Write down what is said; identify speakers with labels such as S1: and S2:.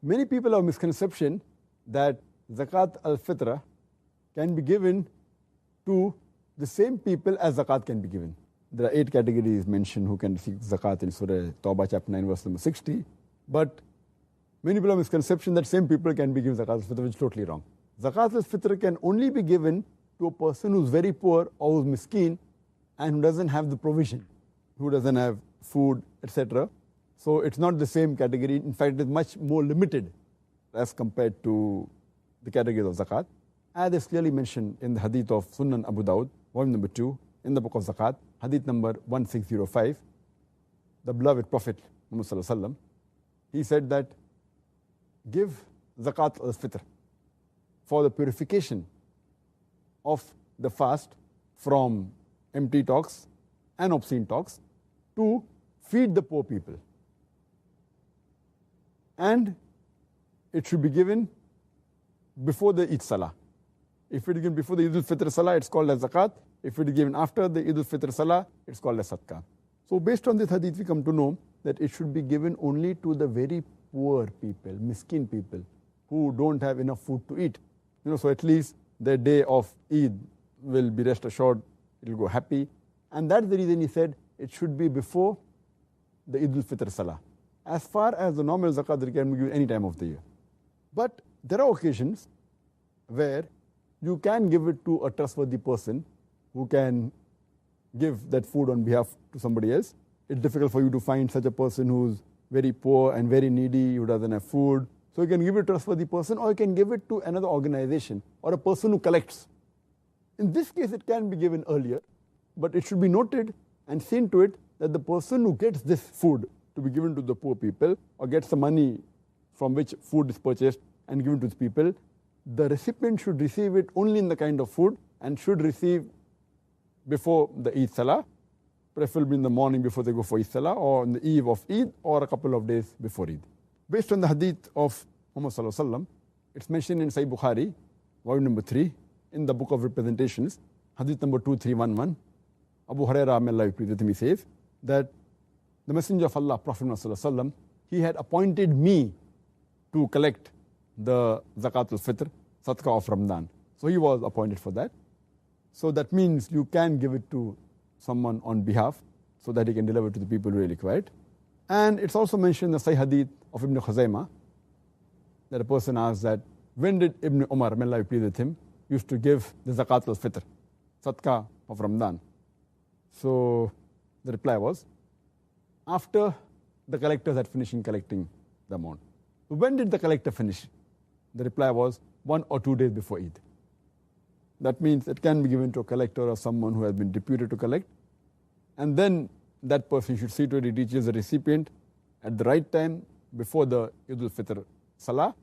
S1: Many people have a misconception that zakat al-fitra can be given to the same people as zakat can be given. There are 8 categories mentioned who can receive zakat in Surah Tawbah chapter 9 verse number 60. But many people have a misconception that same people can be given zakat al-fitr, which is totally wrong. Zakat al-fitr can only be given to a person who's very poor or who's miskeen and who doesn't have the provision, who doesn't have food, etc. So it's not the same category. In fact, it's much more limited as compared to the categories of zakat. As is clearly mentioned in the hadith of Sunan Abu Dawud, volume number 2, in the book of zakat, hadith number 1605, the beloved Prophet Muhammad Sallallahu Alaihi Wasallam, he said that give zakat al-fitr for the purification of the fast from empty talks and obscene talks to feed the poor people. And it should be given before the Eid Salah. If it is given before the Eid al-Fitr Salah, it's called as zakat. If it is given after the Eid al-Fitr Salah, it's called as sadaqah. So based on this hadith, we come to know that it should be given only to the very poor people, miskin people, who don't have enough food to eat. So at least their day of Eid will be rest assured, it will go happy. And that's the reason he said it should be before the Eid al-Fitr Salah. As far as the normal zakat, it can be given any time of the year. But there are occasions where you can give it to a trustworthy person who can give that food on behalf to somebody else. It's difficult for you to find such a person who's very poor and very needy, who doesn't have food. So you can give it to a trustworthy person, or you can give it to another organization or a person who collects. In this case, it can be given earlier, but it should be noted and seen to it that the person who gets this food to be given to the poor people, or gets the money from which food is purchased and given to the people, the recipient should receive it only in the kind of food and should receive before the Eid Salah, preferably in the morning before they go for Eid Salah, or on the eve of Eid, or a couple of days before Eid. Based on the hadith of Muhammad Sallallahu Alaihi Wasallam, it's mentioned in Sahih Bukhari, volume number 3, in the book of representations, hadith number 2311. Abu Hurairah, may Allah be pleased with him, he says that the Messenger of Allah, Prophet Muhammad Sallallahu Alaihi Wasallam, he had appointed me to collect the zakat al-fitr, sadaqah of Ramadan. So he was appointed for that. So that means you can give it to someone on behalf so that he can deliver to the people who really require it. And it's also mentioned in the Sahih Hadith of Ibn Khuzaymah that a person asked that, when did Ibn Umar, may Allah be pleased with him, used to give the zakat al-fitr, sadaqah of Ramadan? So the reply was, after the collectors had finished collecting the amount. When did the collector finish? The reply was 1 or 2 days before Eid. That means it can be given to a collector or someone who has been deputed to collect. And then that person should see to it he reaches the recipient at the right time before the Eid al-Fitr Salah,